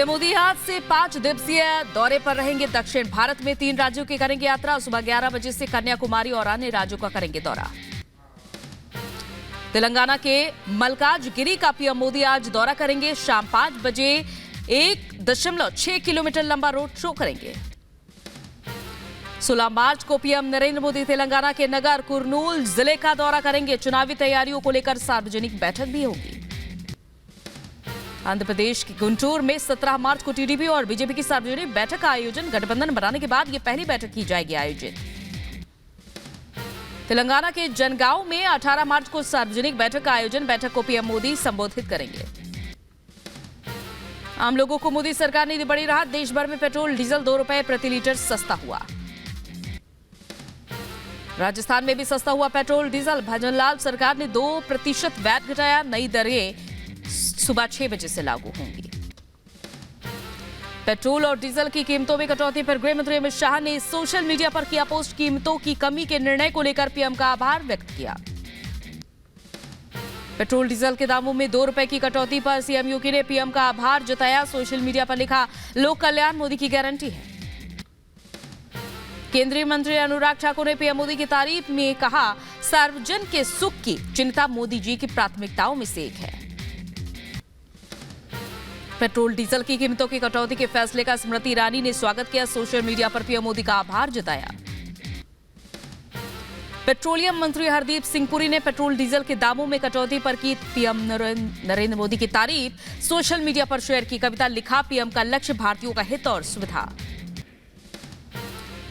PM Modi आज से 5 दिवसीय दौरे पर रहेंगे। दक्षिण भारत में 3 राज्यों की करेंगे यात्रा। सुबह 11 बजे से कन्याकुमारी और अन्य राज्यों का करेंगे दौरा। तेलंगाना के मलकाजगिरी का पीएम मोदी आज दौरा करेंगे। शाम 5 बजे 1.6 किलोमीटर लंबा रोड शो करेंगे। 16 मार्च को पीएम नरेंद्र मोदी तेलंगाना के नगर कुर्नूल जिले का दौरा करेंगे। चुनावी तैयारियों को लेकर सार्वजनिक बैठक भी होगी। आंध्र प्रदेश के गुंटूर में 17 मार्च को टीडीपी और बीजेपी की सार्वजनिक बैठक का आयोजन। गठबंधन बनाने के बाद यह पहली बैठक की जाएगी आयोजित। तेलंगाना के जनगांव में 18 मार्च को सार्वजनिक बैठक का आयोजन। बैठक को पीएम मोदी संबोधित करेंगे। आम लोगों को मोदी सरकार ने दी बड़ी राहत। देश भर में पेट्रोल डीजल 2 रुपए प्रति लीटर सस्ता हुआ। राजस्थान में भी सस्ता हुआ पेट्रोल डीजल। भजनलाल सरकार ने 2% वैट घटाया। नई दरें सुबह 6 बजे से लागू होंगी। पेट्रोल और डीजल की कीमतों में कटौती पर गृह मंत्री अमित शाह ने सोशल मीडिया पर किया पोस्ट। कीमतों की कमी के निर्णय को लेकर पीएम का आभार व्यक्त किया। पेट्रोल डीजल के दामों में 2 रुपए की कटौती पर सीएम योगी ने पीएम का आभार जताया। सोशल मीडिया पर लिखा, लोक कल्याण मोदी की गारंटी है। केंद्रीय मंत्री अनुराग ठाकुर ने पीएम मोदी की तारीफ में कहा, सार्वजन के सुख की चिंता मोदी जी की प्राथमिकताओं में से एक है। पेट्रोल डीजल की कीमतों की कटौती के फैसले का स्मृति ईरानी ने स्वागत किया। सोशल मीडिया पर पीएम मोदी का आभार जताया। पेट्रोलियम मंत्री हरदीप सिंह पुरी ने पेट्रोल डीजल के दामों में कटौती पर की पीएम नरेंद्र मोदी की तारीफ। सोशल मीडिया पर शेयर की कविता, लिखा, पीएम का लक्ष्य भारतीयों का हित और सुविधा।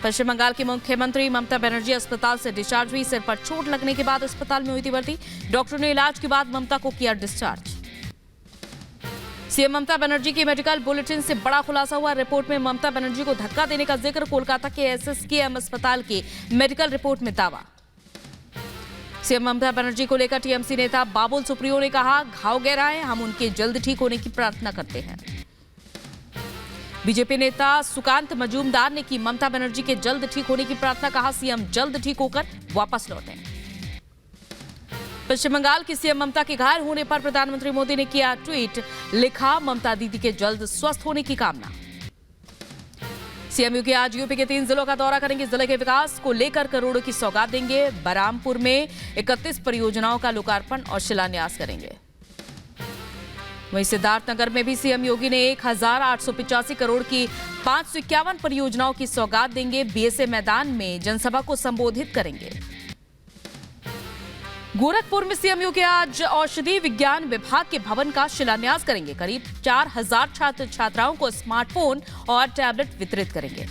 पश्चिम बंगाल की मुख्यमंत्री ममता बनर्जी अस्पताल से डिस्चार्ज हुई। सिर पर चोट लगने के बाद अस्पताल में हुई थी भर्ती। डॉक्टर ने इलाज के बाद ममता को किया डिस्चार्ज। सीएम ममता बनर्जी की मेडिकल बुलेटिन से बड़ा खुलासा हुआ। रिपोर्ट में ममता बनर्जी को धक्का देने का जिक्र। कोलकाता के एसएसकेएम अस्पताल की मेडिकल रिपोर्ट में दावा। सीएम ममता बनर्जी को लेकर टीएमसी नेता बाबुल सुप्रियो ने कहा, घाव गहरा है, हम उनके जल्द ठीक होने की प्रार्थना करते हैं। बीजेपी नेता सुकांत मजूमदार ने की ममता बनर्जी के जल्द ठीक होने की प्रार्थना। कहा, सीएम जल्द ठीक होकर वापस लौटें। पश्चिम बंगाल की सीएम ममता के घायल होने पर प्रधानमंत्री मोदी ने किया ट्वीट, लिखा, ममता दीदी के जल्द स्वस्थ होने की कामना। सीएम योगी आज यूपी के 3 जिलों का दौरा करेंगे। जिले के विकास को लेकर करोड़ों की सौगात देंगे। बरहामपुर में 31 परियोजनाओं का लोकार्पण और शिलान्यास करेंगे। वहीं सिद्धार्थनगर में भी सीएम योगी ने 1885 करोड़ की 551 परियोजनाओं की सौगात देंगे। बीएसए मैदान में जनसभा को संबोधित करेंगे। गोरखपुर में सीएम योगी आज औषधि विज्ञान विभाग के भवन का शिलान्यास करेंगे। करीब 4000 छात्र छात्राओं को स्मार्टफोन और टैबलेट वितरित करेंगे।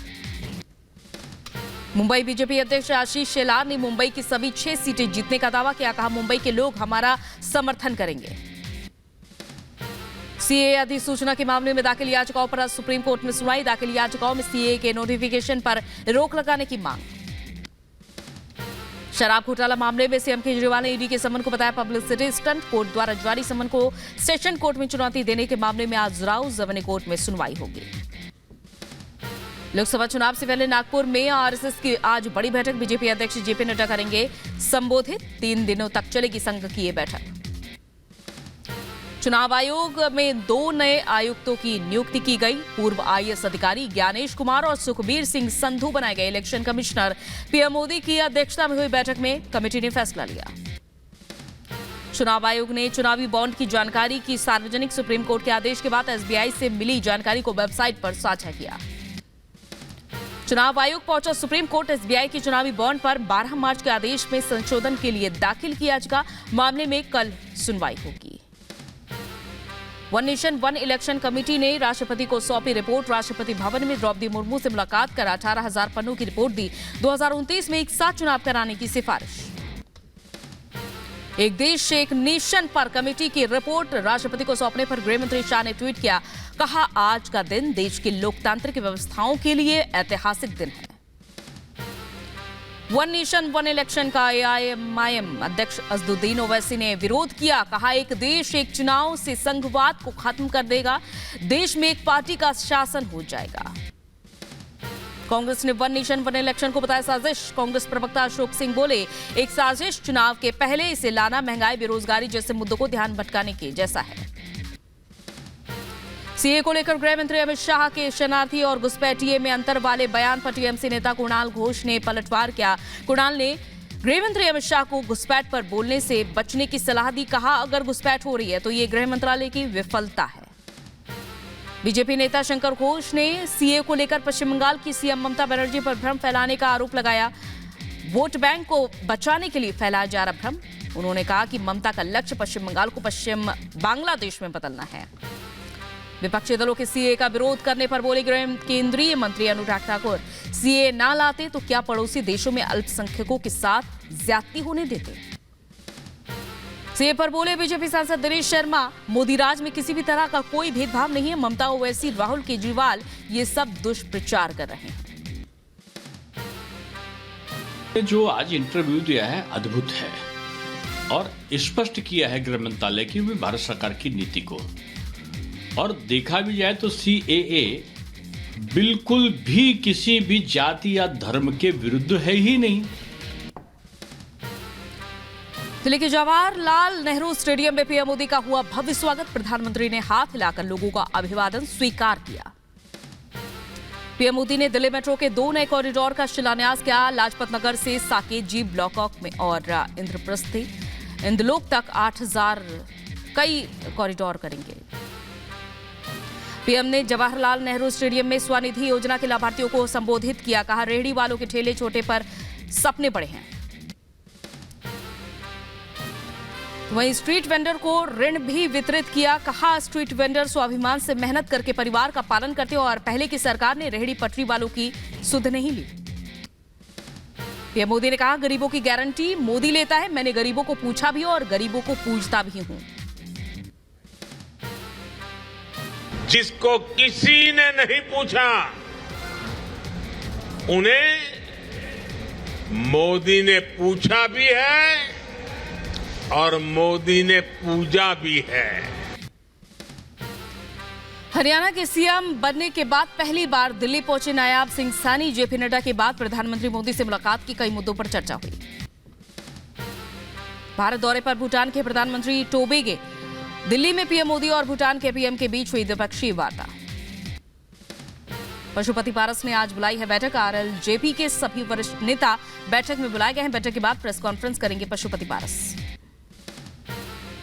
मुंबई बीजेपी अध्यक्ष आशीष शेलार ने मुंबई की सभी 6 सीटें जीतने का दावा किया। कहा, मुंबई के लोग हमारा समर्थन करेंगे। सीए अधिसूचना के मामले में दाखिल याचिकाओं पर आज सुप्रीम कोर्ट में सुनवाई। दाखिल याचिकाओं में सीए के नोटिफिकेशन पर रोक लगाने की मांग। शराब घोटाला मामले में सीएम केजरीवाल ने ईडी के समन को बताया पब्लिसिटी स्टंट। कोर्ट द्वारा जारी समन को सेशन कोर्ट में चुनौती देने के मामले में आज राउ जवनी कोर्ट में सुनवाई होगी। लोकसभा चुनाव से पहले नागपुर में आरएसएस की आज बड़ी बैठक। बीजेपी अध्यक्ष जेपी नड्डा करेंगे संबोधित। 3 दिनों तक चलेगी संघ की ये बैठक। चुनाव आयोग में 2 नए आयुक्तों की नियुक्ति की गई। पूर्व आईएएस अधिकारी ज्ञानेश कुमार और सुखबीर सिंह संधू बनाए गए इलेक्शन कमिश्नर। पीएम मोदी की अध्यक्षता में हुई बैठक में कमेटी ने फैसला लिया। चुनाव आयोग ने चुनावी बॉन्ड की जानकारी की सार्वजनिक। सुप्रीम कोर्ट के आदेश के बाद एसबीआई से मिली जानकारी को वेबसाइट पर साझा किया। चुनाव आयोग पहुंचा सुप्रीम कोर्ट। एसबीआई की चुनावी बॉन्ड पर 12 मार्च के आदेश में संशोधन के लिए दाखिल की याचिका। मामले में कल सुनवाई होगी। One nation one election committee ने राष्ट्रपति को सौंपी रिपोर्ट। राष्ट्रपति भवन में द्रौपदी मुर्मू से मुलाकात कर 18,000 पन्नों की रिपोर्ट दी। 2029 में एक साथ चुनाव कराने की सिफारिश। एक देश एक नेशन पर कमेटी की रिपोर्ट राष्ट्रपति को सौंपने पर गृह मंत्री शाह ने ट्वीट किया, कहा, आज का दिन देश की लोकतांत्रिक व्यवस्थाओं के लिए ऐतिहासिक दिन है। वन नेशन वन इलेक्शन का एआईएमआईएम अध्यक्ष असदुद्दीन ओवैसी ने विरोध किया। कहा, एक देश एक चुनाव से संघवाद को खत्म कर देगा। देश में एक पार्टी का शासन हो जाएगा। कांग्रेस ने वन नेशन वन इलेक्शन को बताया साजिश। कांग्रेस प्रवक्ता अशोक सिंह बोले, एक साजिश चुनाव के पहले इसे लाना महंगाई बेरोजगारी जैसे मुद्दों को ध्यान भटकाने के जैसा है। सीए को लेकर गृह मंत्री अमित शाह के शरणार्थी और घुसपैठिए में अंतर वाले बयान पर टीएमसी नेता कुणाल घोष ने पलटवार किया। कुणाल ने गृह मंत्री अमित शाह को घुसपैठ पर बोलने से बचने की सलाह दी। कहा, अगर घुसपैठ हो रही है तो ये गृह मंत्रालय की विफलता है। बीजेपी नेता शंकर घोष ने सीए को लेकर पश्चिम बंगाल की सीएम ममता बनर्जी पर भ्रम फैलाने का आरोप लगाया। वोट बैंक को बचाने के लिए फैलाया जा रहा भ्रम। उन्होंने कहा कि ममता का लक्ष्य पश्चिम बंगाल को पश्चिम बांग्लादेश में बदलना है। विपक्षी दलों के सीए का विरोध करने पर बोले गृह केंद्रीय मंत्री अनुराग ठाकुर, सीए ना लाते तो क्या पड़ोसी देशों में अल्पसंख्यकों के साथ ज्यादती होने देते। सीए पर बोले बीजेपी सांसद दिनेश शर्मा, मोदी राज में किसी भी तरह का कोई भेदभाव नहीं है। ममता, ओवैसी, राहुल, केजरीवाल ये सब दुष्प्रचार कर रहे हैं। जो आज इंटरव्यू दिया है अद्भुत है और स्पष्ट किया है गृह मंत्रालय की भी भारत सरकार की नीति को। और देखा भी जाए तो सीएए बिल्कुल भी किसी भी जाति या धर्म के विरुद्ध है ही नहीं। दिल्ली के जवाहरलाल नेहरू स्टेडियम में पीएम मोदी का हुआ भव्य स्वागत। प्रधानमंत्री ने हाथ हिलाकर लोगों का अभिवादन स्वीकार किया। पीएम मोदी ने दिल्ली मेट्रो के 2 नए कॉरिडोर का शिलान्यास किया। लाजपत नगर से साकेत जी ब्लॉक में और इंद्रप्रस्थ इंदलोक तक 8000 कई कॉरिडोर करेंगे। पीएम ने जवाहरलाल नेहरू स्टेडियम में स्वनिधि योजना के लाभार्थियों को संबोधित किया। कहा, रेहड़ी वालों के ठेले छोटे पर सपने बड़े हैं। वहीं स्ट्रीट वेंडर को ऋण भी वितरित किया। कहा, स्ट्रीट वेंडर स्वाभिमान से मेहनत करके परिवार का पालन करते और पहले की सरकार ने रेहड़ी पटरी वालों की सुध नहीं ली। पीएम मोदी ने कहा, गरीबों की गारंटी मोदी लेता है। मैंने गरीबों को पूछा भी और गरीबों को पूछता भी हूं। जिसको किसी ने नहीं पूछा उन्हें मोदी ने पूछा भी है और मोदी ने पूजा भी है। हरियाणा के सीएम बनने के बाद पहली बार दिल्ली पहुंचे नायाब सिंह सैनी। जेपी नड्डा के बाद प्रधानमंत्री मोदी से मुलाकात की कई मुद्दों पर चर्चा हुई। भारत दौरे पर भूटान के प्रधानमंत्री टोबेगे, दिल्ली में पीएम मोदी और भूटान के पीएम के बीच हुई द्विपक्षीय वार्ता। पशुपति पारस ने आज बुलाई है बैठक। आरएलजेपी के सभी वरिष्ठ नेता बैठक में बुलाए गए हैं। बैठक के बाद प्रेस कॉन्फ्रेंस करेंगे पशुपति पारस।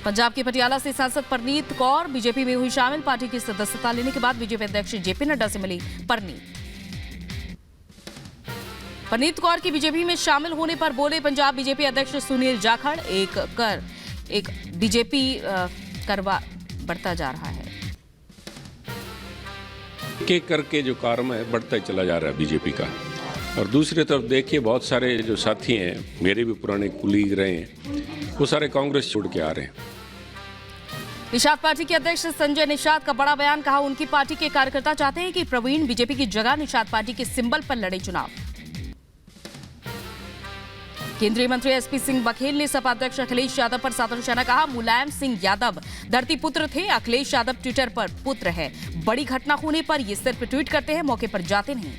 पंजाब के पटियाला से सांसद परनीत कौर बीजेपी में हुई शामिल। पार्टी की सदस्यता लेने के बाद बीजेपी अध्यक्ष जेपी नड्डा से मिली परनीत कौर की बीजेपी में शामिल होने पर बोले पंजाब बीजेपी अध्यक्ष सुनील जाखड़, एक बीजेपी करवा बढ़ता जा रहा है। एक करके जो कार्य है बढ़ता ही चला जा रहा है बीजेपी का। और दूसरी तरफ देखिए, बहुत सारे जो साथी हैं, मेरे भी पुराने कुलीग रहे हैं, वो सारे कांग्रेस छोड़ के आ रहे हैं। निषाद पार्टी के अध्यक्ष संजय निषाद का बड़ा बयान। कहा, उनकी पार्टी के कार्यकर्ता चाहते हैं कि प्रवीण बीजेपी की जगह निषाद पार्टी के सिंबल पर लड़े चुनाव। केंद्रीय मंत्री एसपी सिंह बघेल ने सपा अध्यक्ष अखिलेश यादव पर साधा निशाना। कहा, मुलायम सिंह यादव धरती पुत्र थे, अखिलेश यादव ट्विटर पर पुत्र है। बड़ी घटना होने पर ये सिर्फ ट्वीट करते हैं, मौके पर जाते नहीं।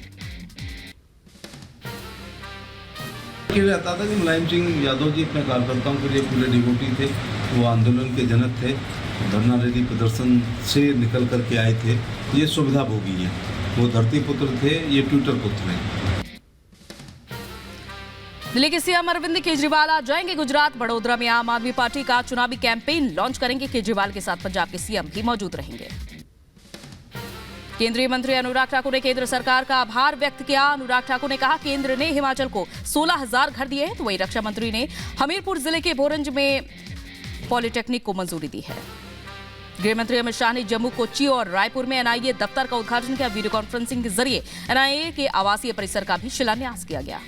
रहता था कि मुलायम सिंह यादव जी अपने कार्यकर्ताओं के लिए पूरे डिवोटी थे। वो आंदोलन के जनक थे, धरना रैली प्रदर्शन से निकल करके आए थे। ये सुविधा भोगी है। वो धरती पुत्र थे, ये ट्विटर पुत्र हैं। दिल्ली के सीएम अरविंद केजरीवाल आज जाएंगे गुजरात। बड़ोदरा में आम आदमी पार्टी का चुनावी कैंपेन लॉन्च करेंगे। केजरीवाल के साथ पंजाब के सीएम भी मौजूद रहेंगे। केंद्रीय मंत्री अनुराग ठाकुर ने केंद्र सरकार का आभार व्यक्त किया। अनुराग ठाकुर ने कहा, केंद्र ने हिमाचल को 16,000 घर दिए हैं, तो वहीं रक्षा मंत्री ने हमीरपुर जिले के भोरंज में पॉलिटेक्निक को मंजूरी दी है। गृह मंत्री अमित शाह ने जम्मू, कोच्चि और रायपुर में एनआईए दफ्तर का उद्घाटन किया। वीडियो कॉन्फ्रेंसिंग के जरिए एनआईए के आवासीय परिसर का भी शिलान्यास किया गया।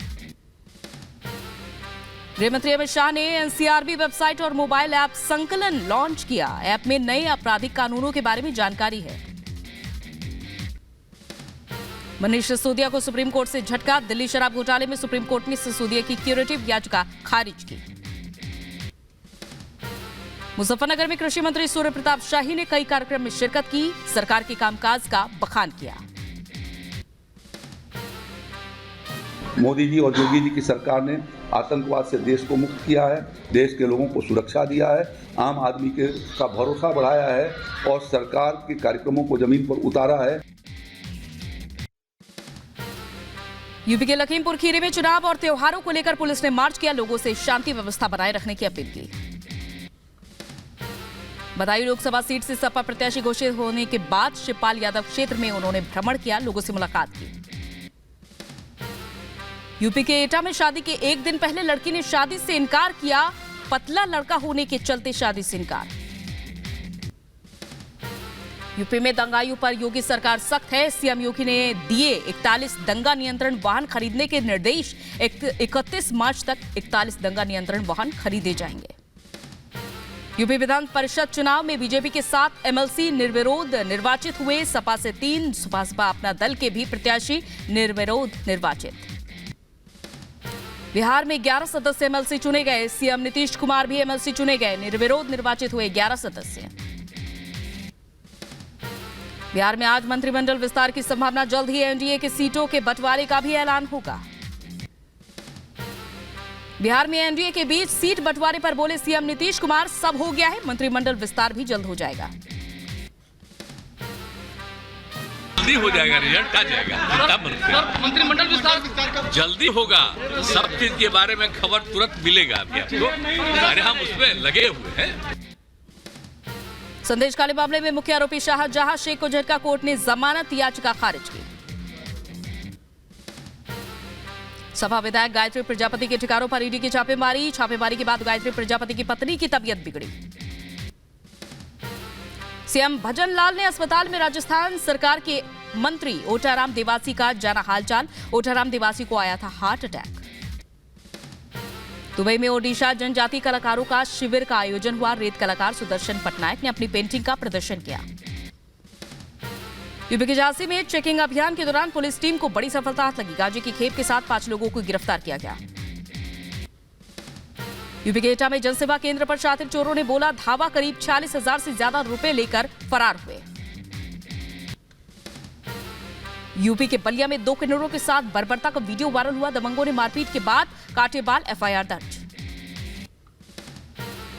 गृह मंत्री अमित शाह ने एनसीआरबी वेबसाइट और मोबाइल ऐप संकलन लॉन्च किया। ऐप में नए आपराधिक कानूनों के बारे में जानकारी है। मनीष सिसोदिया को सुप्रीम कोर्ट से झटका। दिल्ली शराब घोटाले में सुप्रीम कोर्ट ने सिसोदिया की क्यूरेटिव याचिका खारिज की। मुजफ्फरनगर में कृषि मंत्री सूर्य प्रताप शाही ने कई कार्यक्रम में शिरकत की। सरकार के कामकाज का बखान किया। मोदी जी और योगी जी की सरकार ने आतंकवाद से देश को मुक्त किया है, देश के लोगों को सुरक्षा दिया है, आम आदमी का भरोसा बढ़ाया है और सरकार के कार्यक्रमों को जमीन पर उतारा है। यूपी के लखीमपुर खीरी में चुनाव और त्योहारों को लेकर पुलिस ने मार्च किया, लोगों से शांति व्यवस्था बनाए रखने की अपील की। बदायूं लोकसभा सीट से सपा प्रत्याशी घोषित होने के बाद शिवपाल यादव क्षेत्र में उन्होंने भ्रमण किया, लोगों से मुलाकात की। यूपी के एटा में शादी के एक दिन पहले लड़की ने शादी से इनकार किया, पतला लड़का होने के चलते शादी से इनकार। यूपी में दंगाइयों पर योगी सरकार सख्त है, सीएम योगी ने दिए 41 दंगा नियंत्रण वाहन खरीदने के निर्देश। 31 मार्च तक 41 दंगा नियंत्रण वाहन खरीदे जाएंगे। यूपी विधान परिषद चुनाव में बीजेपी के 7 एमएलसी निर्विरोध निर्वाचित हुए, सपा से 3, सुभाषपा अपना दल के भी प्रत्याशी निर्विरोध निर्वाचित। बिहार में 11 सदस्य एमएलसी चुने गए, सीएम नीतीश कुमार भी एमएलसी चुने गए, निर्विरोध निर्वाचित हुए 11 सदस्य। बिहार में आज मंत्रिमंडल विस्तार की संभावना, जल्द ही एनडीए की सीटों के बंटवारे का भी ऐलान होगा। बिहार में एनडीए के बीच सीट बंटवारे पर बोले सीएम नीतीश कुमार, सब हो गया है, मंत्रिमंडल विस्तार भी जल्द हो जाएगा। जल्दी हो जाएगा, रिजल्ट आ जाएगा। मंत्रिमंडल विस्तार जल्दी होगा, सब चीज के बारे में खबर तुरंत मिलेगा अभी आपको। अरे हम उसमें लगे हुए हैं। संदेश काले मामले में मुख्य आरोपी शाहजहां शेख को झटका, कोर्ट ने जमानत याचिका खारिज की। सपा विधायक गायत्री प्रजापति के ठिकानों पर ईडी की छापेमारी के बाद गायत्री प्रजापति की पत्नी की तबीयत बिगड़ी। सीएम भजन लाल ने अस्पताल में राजस्थान सरकार के मंत्री ओटाराम देवासी का जाना हालचाल, ओटाराम देवासी को आया था हार्ट अटैक। दुबई में ओडिशा जनजाति कलाकारों का शिविर का आयोजन हुआ, रेत कलाकार सुदर्शन पटनायक ने अपनी पेंटिंग का प्रदर्शन किया। यूपी के झांसी में चेकिंग अभियान के दौरान पुलिस टीम को बड़ी सफलता हाथ लगी, गांजे की खेप के साथ 5 लोगों को गिरफ्तार किया गया। यूपी के एटा में जनसेवा केंद्र पर शातिर चोरों ने बोला धावा, करीब 46,000 से ज्यादा रुपए लेकर फरार हुए। यूपी के बलिया में 2 किन्नरों के साथ बर्बरता का वीडियो वायरल हुआ, दबंगों ने मारपीट के बाद काटे बाल, एफआईआर दर्ज।